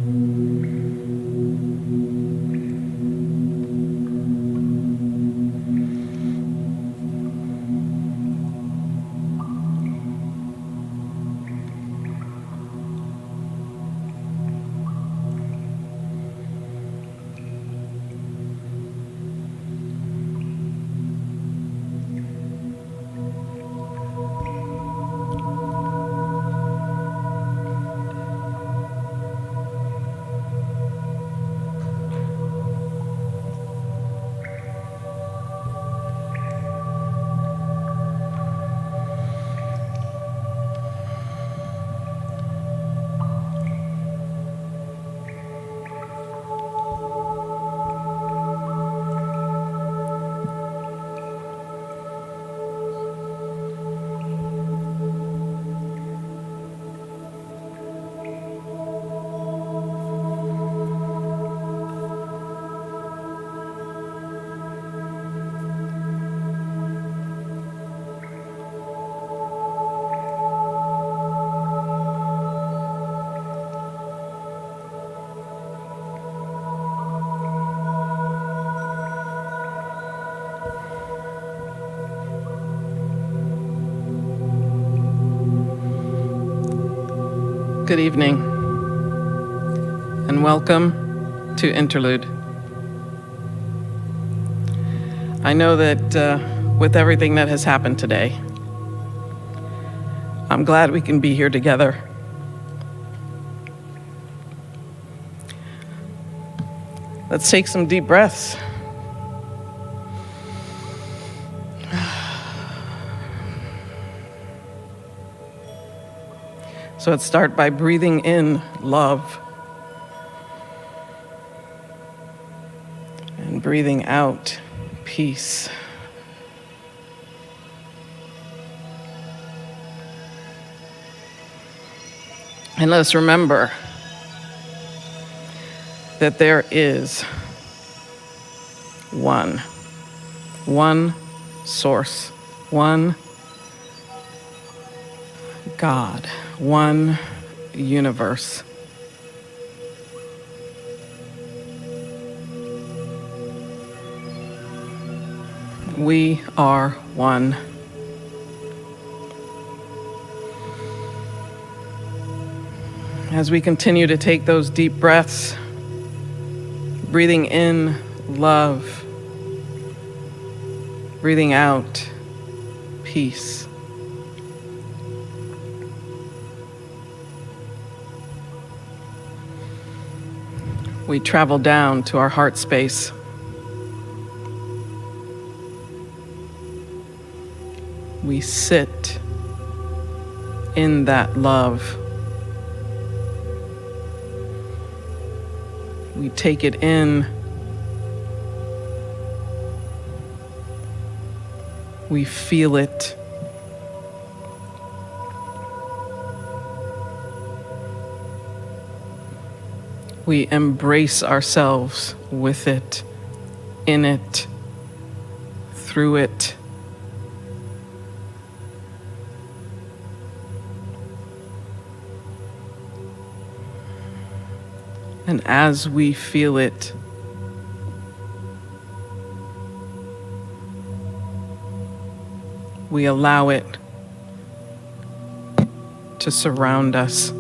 Good evening, and welcome to Interlude. I know that with everything that has happened today, I'm glad we can be here together. Let's take some deep breaths. So let's start by breathing in love and breathing out peace. And let us remember that there is one source, one God, one universe. We are one. As we continue to take those deep breaths, breathing in love, breathing out peace. We travel down to our heart space. We sit in that love. We take it in. We feel it. We embrace ourselves with it, in it, through it. And as we feel it, we allow it to surround us.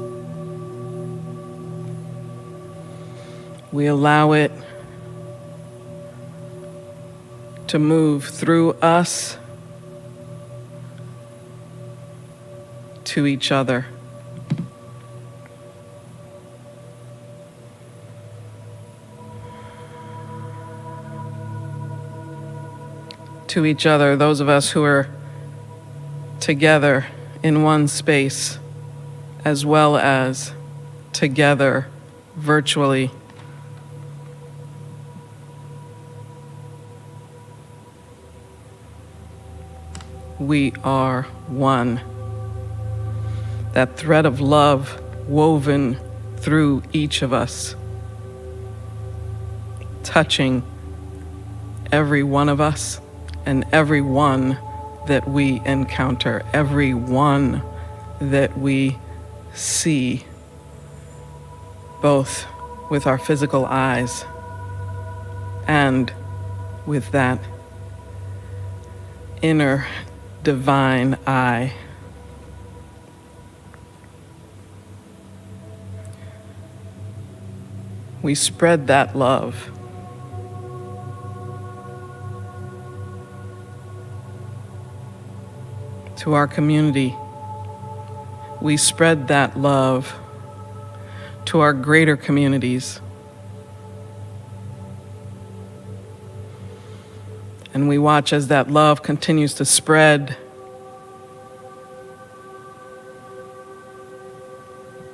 We allow it to move through us to each other. To each other, those of us who are together in one space, as well as together virtually. We are one. That thread of love woven through each of us, touching every one of us and every one that we encounter, every one that we see. both with our physical eyes and with that inner divine eye. We spread that love. To our community. We spread that love to our greater communities. And we watch as that love continues to spread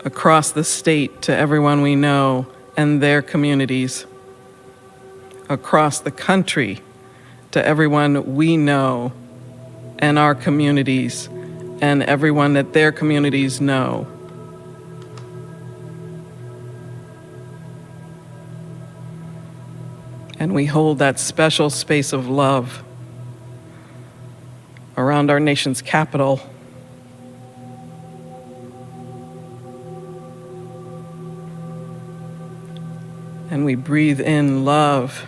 across the state to everyone we know and their communities, across the country to everyone we know and our communities and everyone that their communities know. And we hold that special space of love around our nation's capital. And we breathe in love,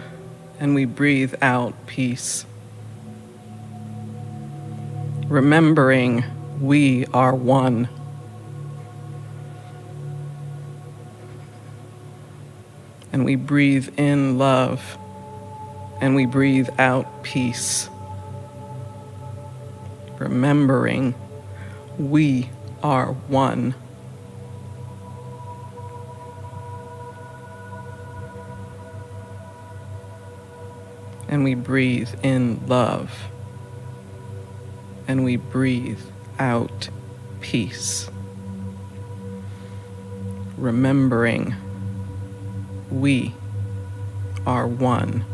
and we breathe out peace. Remembering we are one. And we breathe in love, and we breathe out peace. Remembering we are one. And we breathe in love, and we breathe out peace. Remembering we are one.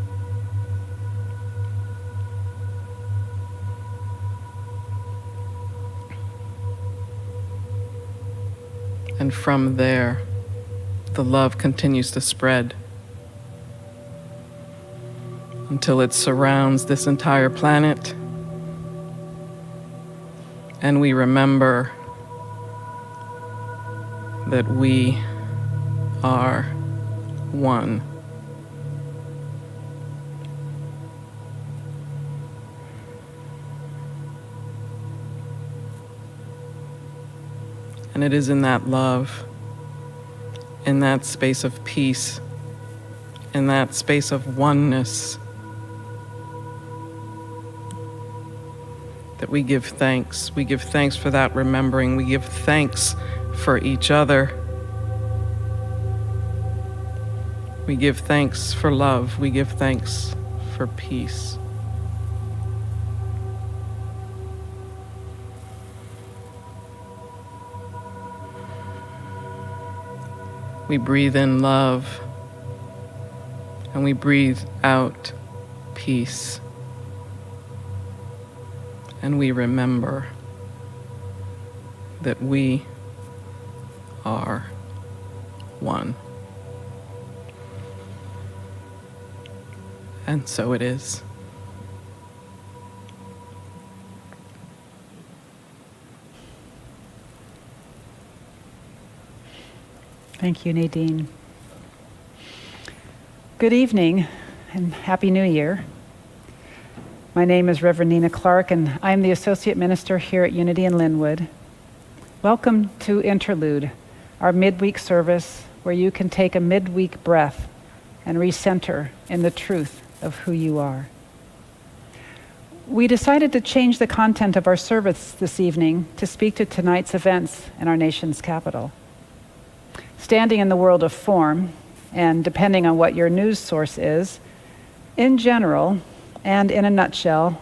And from there, the love continues to spread until it surrounds this entire planet. And we remember that we are one. And it is in that love, in that space of peace, in that space of oneness, that we give thanks. We give thanks for that remembering. We give thanks for each other. We give thanks for love. We give thanks for peace. We breathe in love, and we breathe out peace. And we remember that we are one. And so it is. Thank you, Nadine. Good evening and Happy New Year. My name is Reverend Nina Clark, and I'm the Associate Minister here at Unity in Lynnwood. Welcome to Interlude, our midweek service where you can take a midweek breath and recenter in the truth of who you are. We decided to change the content of our service this evening to speak to tonight's events in our nation's capital. Standing in the world of form, and depending on what your news source is, in general, and in a nutshell,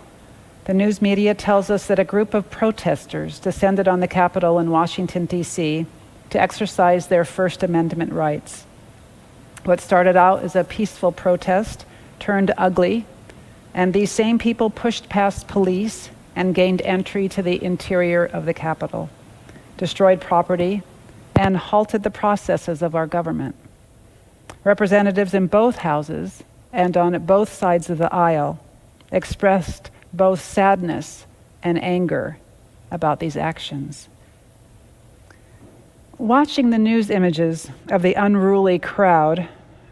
the news media tells us that a group of protesters descended on the Capitol in Washington, D.C. to exercise their First Amendment rights. What started out as a peaceful protest turned ugly, and these same people pushed past police and gained entry to the interior of the Capitol, destroyed property, and halted the processes of our government. Representatives in both houses and on both sides of the aisle expressed both sadness and anger about these actions. Watching the news images of the unruly crowd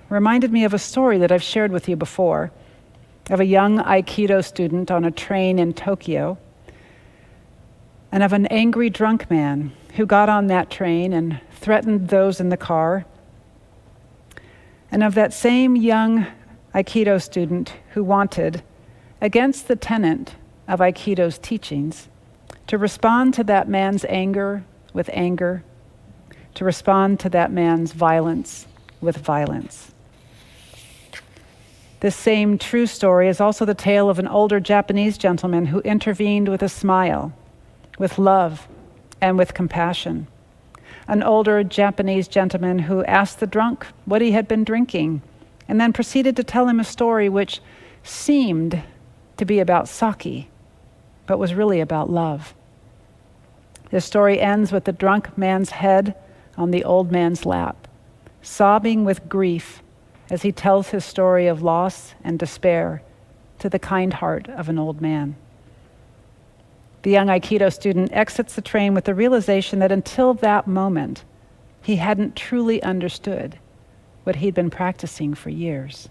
reminded me of a story that I've shared with you before, of a young Aikido student on a train in Tokyo, and of an angry drunk man who got on that train and threatened those in the car, and of that same young Aikido student who wanted, against the tenet of Aikido's teachings, to respond to that man's anger with anger, to respond to that man's violence with violence. This same true story is also the tale of an older Japanese gentleman who intervened with a smile, with love, and with compassion. An older Japanese gentleman who asked the drunk what he had been drinking, and then proceeded to tell him a story which seemed to be about sake, but was really about love. This story ends with the drunk man's head on the old man's lap, sobbing with grief as he tells his story of loss and despair to the kind heart of an old man. The young Aikido student exits the train with the realization that until that moment, he hadn't truly understood what he'd been practicing for years.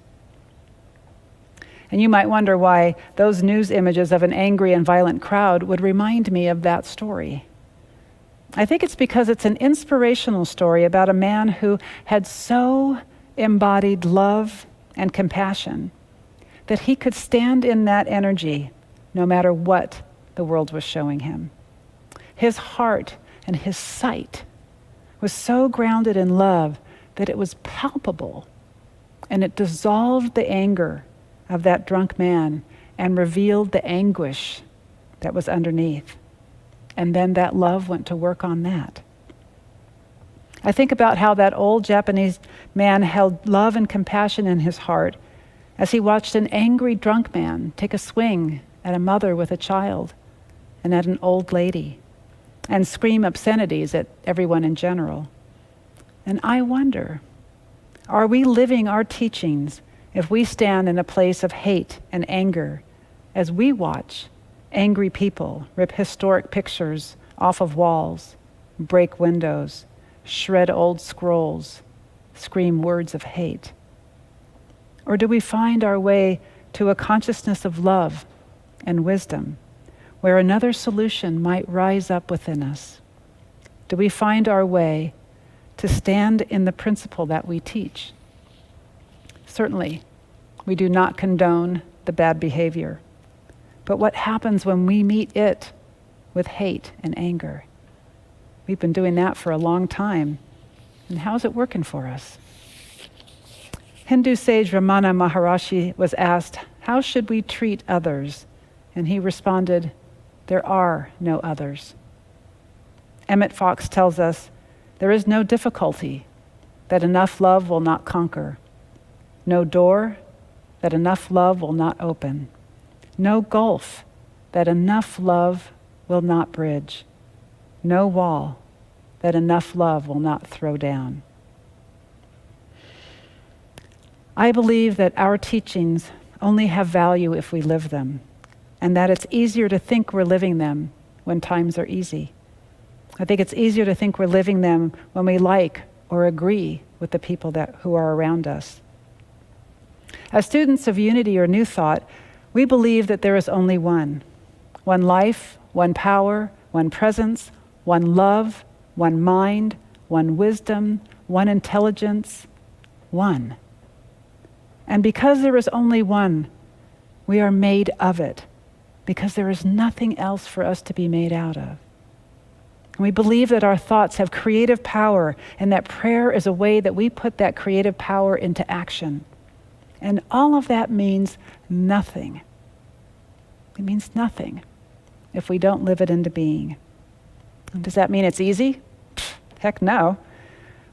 And you might wonder why those news images of an angry and violent crowd would remind me of that story. I think it's because it's an inspirational story about a man who had so embodied love and compassion that he could stand in that energy no matter what the world was showing him. His heart and his sight was so grounded in love that it was palpable, and it dissolved the anger of that drunk man and revealed the anguish that was underneath. And then that love went to work on that. I think about how that old Japanese man held love and compassion in his heart as he watched an angry drunk man take a swing at a mother with a child and at an old lady and scream obscenities at everyone in general. And I wonder, are we living our teachings if we stand in a place of hate and anger as we watch angry people rip historic pictures off of walls, break windows, shred old scrolls, scream words of hate? Or do we find our way to a consciousness of love and wisdom where another solution might rise up within us? Do we find our way to stand in the principle that we teach? Certainly, we do not condone the bad behavior. But what happens when we meet it with hate and anger? We've been doing that for a long time. And how's it working for us? Hindu sage Ramana Maharishi was asked, how should we treat others? And he responded, there are no others. Emmett Fox tells us, there is no difficulty that enough love will not conquer, no door that enough love will not open, no gulf that enough love will not bridge, no wall that enough love will not throw down. I believe that our teachings only have value if we live them, and that it's easier to think we're living them when times are easy. I think it's easier to think we're living them when we like or agree with the people who are around us. As students of Unity or New Thought, we believe that there is only one life, one power, one presence, one love, one mind, one wisdom, one intelligence, one. And because there is only one, we are made of it, because there is nothing else for us to be made out of. And we believe that our thoughts have creative power, and that prayer is a way that we put that creative power into action. And all of that means nothing. It means nothing if we don't live it into being. And does that mean it's easy? Heck no.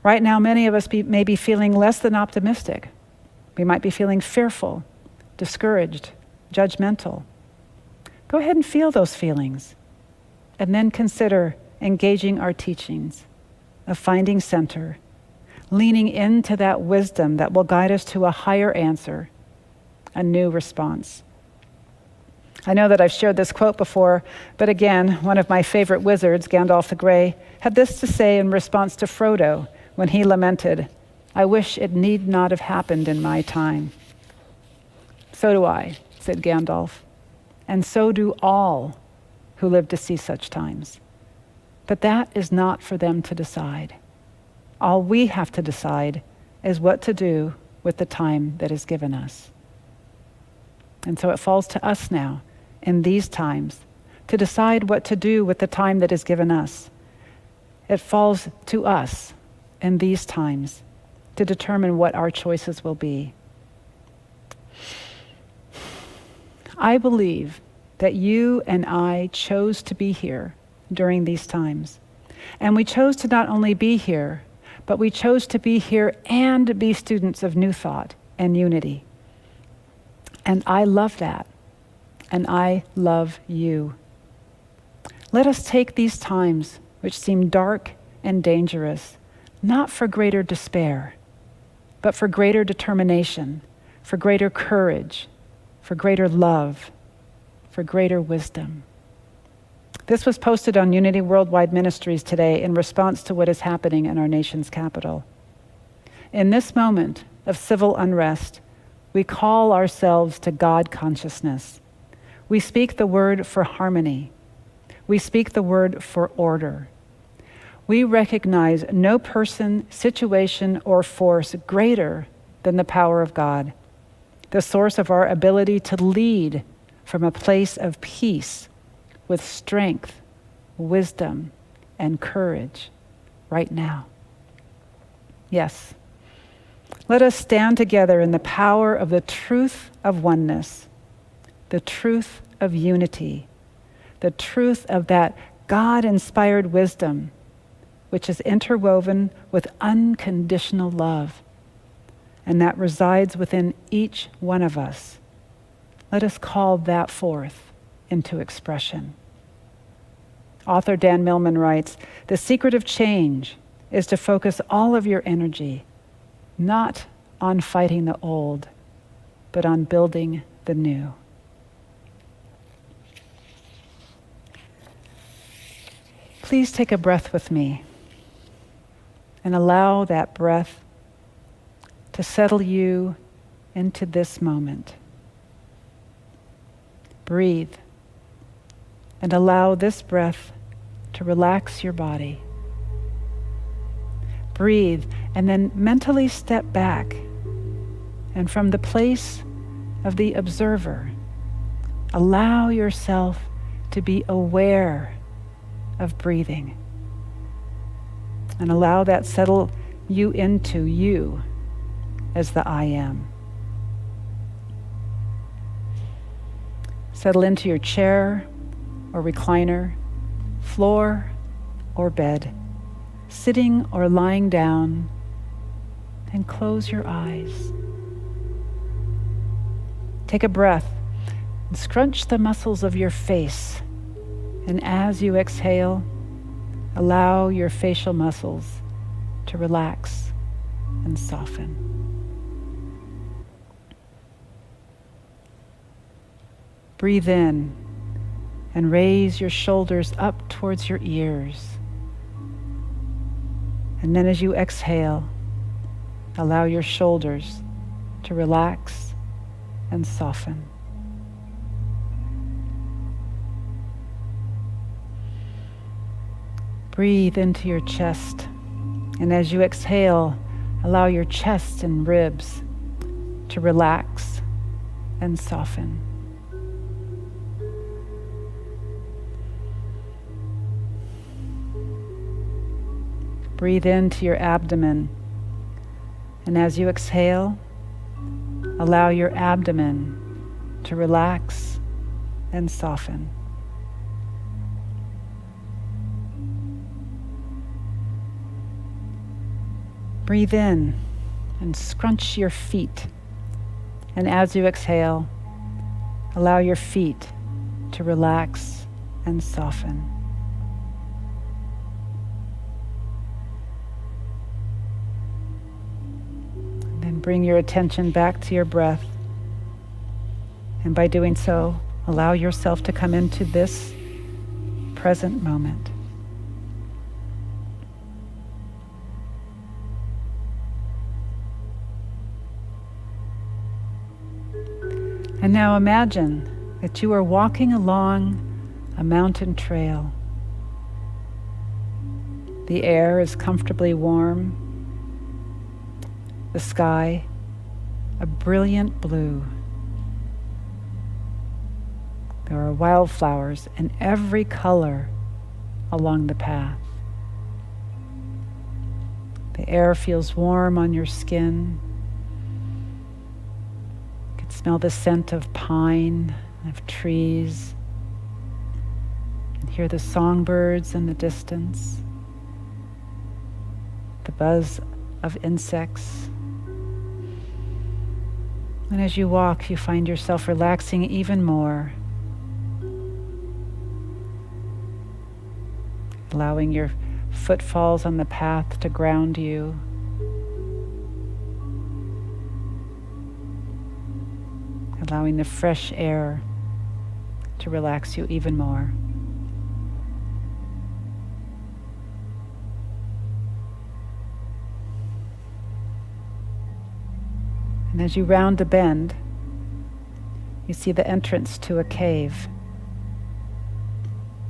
Right now, many of us may be feeling less than optimistic. We might be feeling fearful, discouraged, judgmental. Go ahead and feel those feelings, and then consider engaging our teachings of finding center, leaning into that wisdom that will guide us to a higher answer, a new response. I know that I've shared this quote before, but again, one of my favorite wizards, Gandalf the Grey, had this to say in response to Frodo when he lamented, "I wish it need not have happened in my time." "So do I," said Gandalf, "and so do all who live to see such times. But that is not for them to decide. All we have to decide is what to do with the time that is given us." And so it falls to us now, in these times, to decide what to do with the time that is given us. It falls to us in these times to determine what our choices will be. I believe that you and I chose to be here during these times. And we chose to not only be here, but we chose to be here and be students of new thought and unity. And I love that. And I love you. Let us take these times, which seem dark and dangerous, not for greater despair, but for greater determination, for greater courage, for greater love, for greater wisdom. This was posted on Unity Worldwide Ministries today in response to what is happening in our nation's capital. In this moment of civil unrest, we call ourselves to God consciousness. We speak the word for harmony. We speak the word for order. We recognize no person, situation, or force greater than the power of God, the source of our ability to lead from a place of peace with strength, wisdom, and courage right now. Yes, let us stand together in the power of the truth of oneness, the truth of unity, the truth of that God-inspired wisdom, which is interwoven with unconditional love, and that resides within each one of us. Let us call that forth into expression. Author Dan Millman writes, "The secret of change is to focus all of your energy not on fighting the old, but on building the new." Please take a breath with me and allow that breath to settle you into this moment. Breathe and allow this breath to relax your body. Breathe and then mentally step back, and from the place of the observer, allow yourself to be aware of breathing, and allow that settle you into you as the I am. Settle into your chair or recliner, floor or bed, sitting or lying down, and close your eyes. Take a breath and scrunch the muscles of your face. And as you exhale, allow your facial muscles to relax and soften. Breathe in and raise your shoulders up towards your ears. And then as you exhale, allow your shoulders to relax and soften. Breathe into your chest, and as you exhale, allow your chest and ribs to relax and soften. Breathe into your abdomen, and as you exhale, allow your abdomen to relax and soften. Breathe in and scrunch your feet. And as you exhale, allow your feet to relax and soften. And then bring your attention back to your breath. And by doing so, Allow yourself to come into this present moment. And now imagine that you are walking along a mountain trail. The air is comfortably warm. The sky, a brilliant blue. There are wildflowers in every color along the path. The air feels warm on your skin. You can smell the scent of pine, of trees, and hear the songbirds in the distance, the buzz of insects. And as you walk, you find yourself relaxing even more, allowing your footfalls on the path to ground you. Allowing the fresh air to relax you even more. And as you round a bend, you see the entrance to a cave.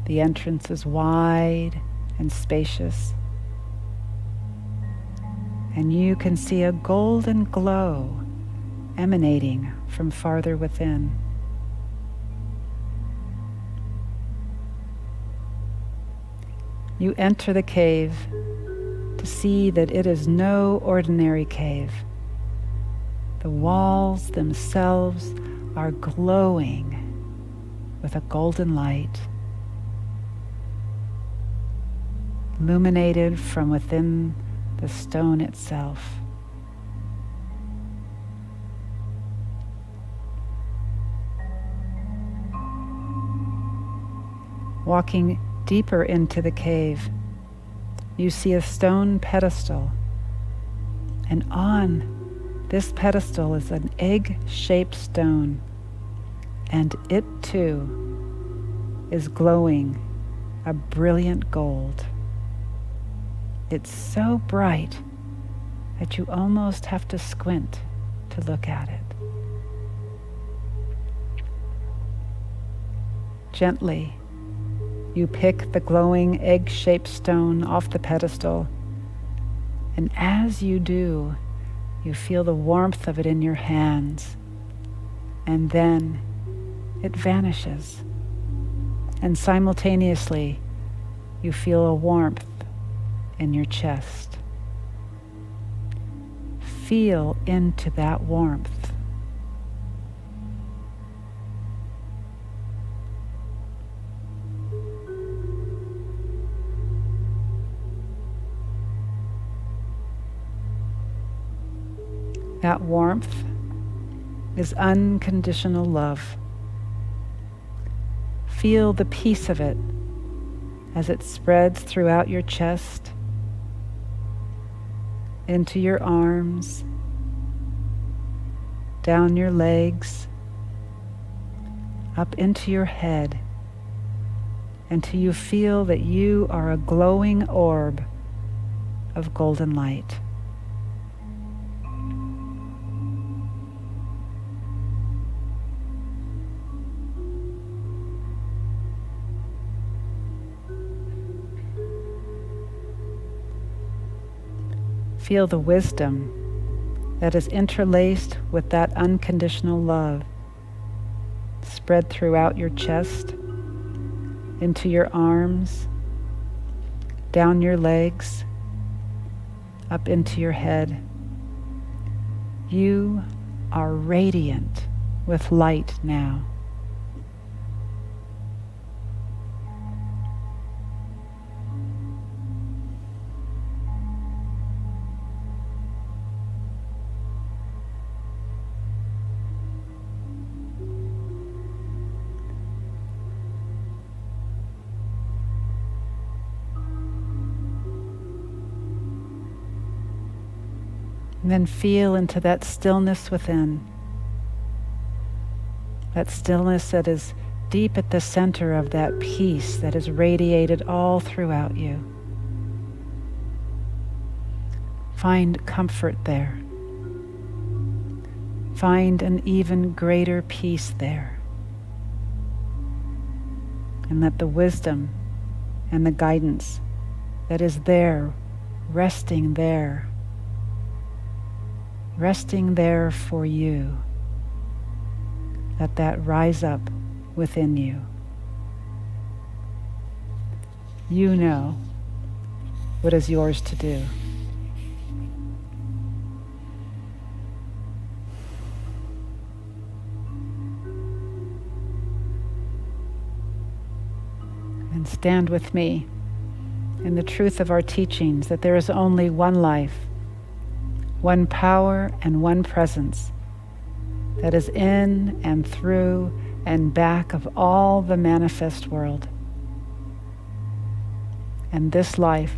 The entrance is wide and spacious, and you can see a golden glow emanating from farther within. You enter the cave to see that it is no ordinary cave. The walls themselves are glowing with a golden light, illuminated from within the stone itself. Walking deeper into the cave, you see a stone pedestal, and on this pedestal is an egg-shaped stone, and it too is glowing a brilliant gold. It's so bright that you almost have to squint to look at it. Gently, you pick the glowing egg-shaped stone off the pedestal, and as you do, you feel the warmth of it in your hands, and then it vanishes, and simultaneously you feel a warmth in your chest. Feel into that warmth. That warmth is unconditional love. Feel the peace of it as it spreads throughout your chest, into your arms, down your legs, up into your head, until you feel that you are a glowing orb of golden light. Feel the wisdom that is interlaced with that unconditional love spread throughout your chest, into your arms, down your legs, up into your head. You are radiant with light now. And then feel into that stillness within. That stillness that is deep at the center of that peace that is radiated all throughout you. Find comfort there. Find an even greater peace there. And let the wisdom and the guidance that is there, resting there for you, let that rise up within you. You know what is yours to do. And stand with me in the truth of our teachings that there is only one life, one power and one presence that is in and through and back of all the manifest world. And this life,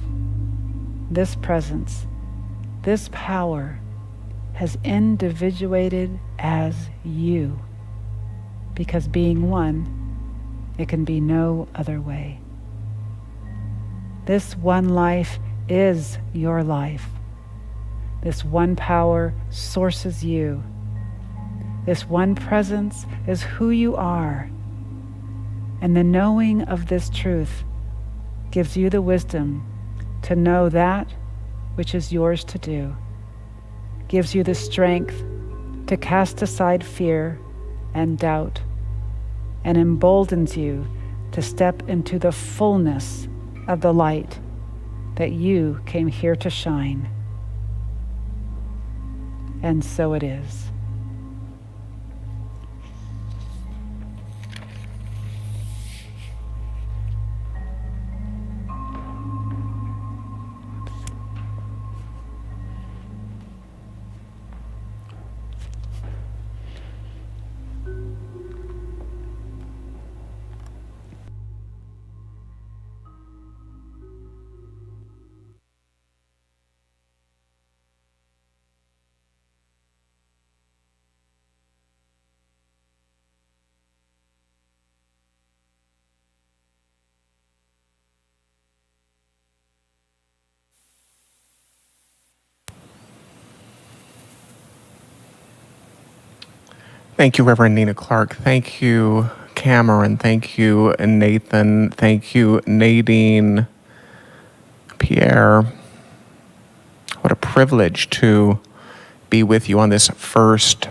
this presence, this power has individuated as you, because being one, it can be no other way. This one life is your life. This one power sources you. This one presence is who you are. And the knowing of this truth gives you the wisdom to know that which is yours to do, gives you the strength to cast aside fear and doubt, and emboldens you to step into the fullness of the light that you came here to shine. And so it is. Thank you, Reverend Nina Clark. Thank you, Cameron. Thank you, Nathan. Thank you, Nadine Pierre. What a privilege to be with you on this first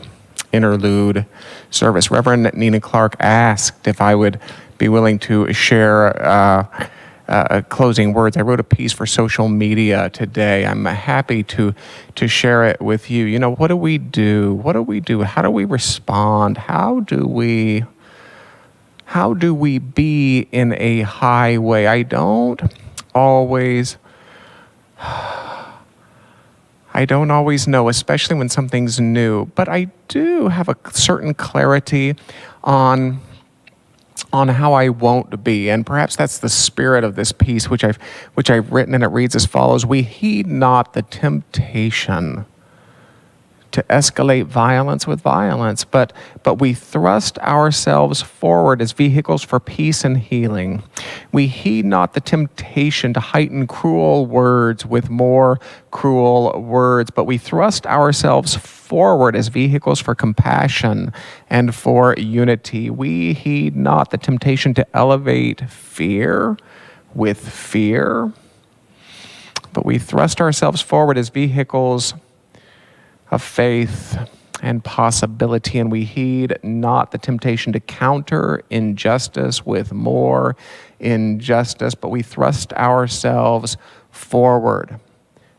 interlude service. Reverend Nina Clark asked if I would be willing to share closing words. I wrote a piece for social media today. I'm happy to share it with you. You know, what do we do? What do we do? How do we respond? How do we be in a high way? I don't always know, especially when something's new, but I do have a certain clarity on how I won't be. And perhaps that's the spirit of this piece, which I've written, and it reads as follows: we heed not the temptation to escalate violence with violence, but we thrust ourselves forward as vehicles for peace and healing. We heed not the temptation to heighten cruel words with more cruel words, but we thrust ourselves forward as vehicles for compassion and for unity. We heed not the temptation to elevate fear with fear, but we thrust ourselves forward as vehicles of faith and possibility, and we heed not the temptation to counter injustice with more injustice, but we thrust ourselves forward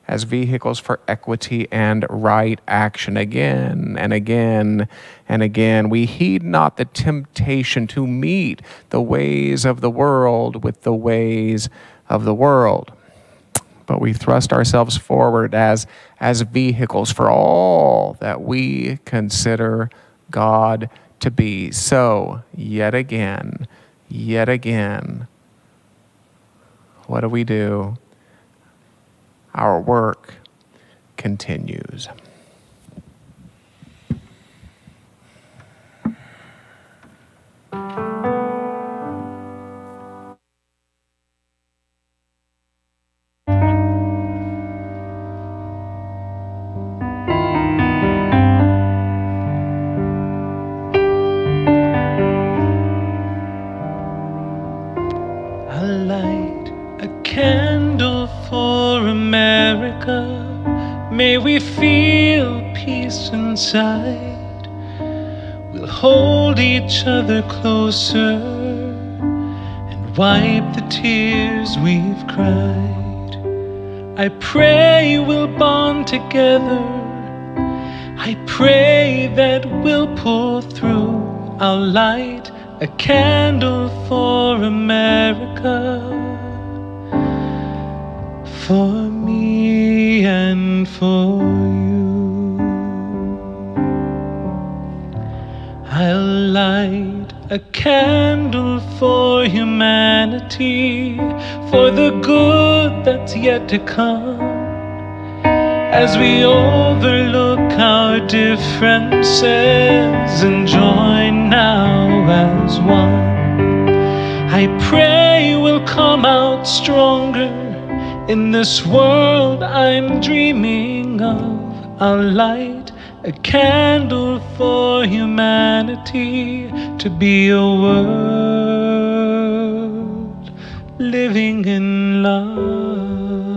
as vehicles for equity and right action again and again and again. We heed not the temptation to meet the ways of the world with the ways of the world, but we thrust ourselves forward as vehicles for all that we consider God to be. So, yet again, what do? Our work continues. may we feel peace inside. We'll hold each other closer and wipe the tears we've cried. I pray we'll bond together. I pray that we'll pull through. I'll light a candle for America, for me and for you. I'll light a candle for humanity, for the good that's yet to come, as we overlook our differences and join now as one. I pray we'll come out stronger in this world I'm dreaming of. I'll light a candle for humanity, to be a world living in love.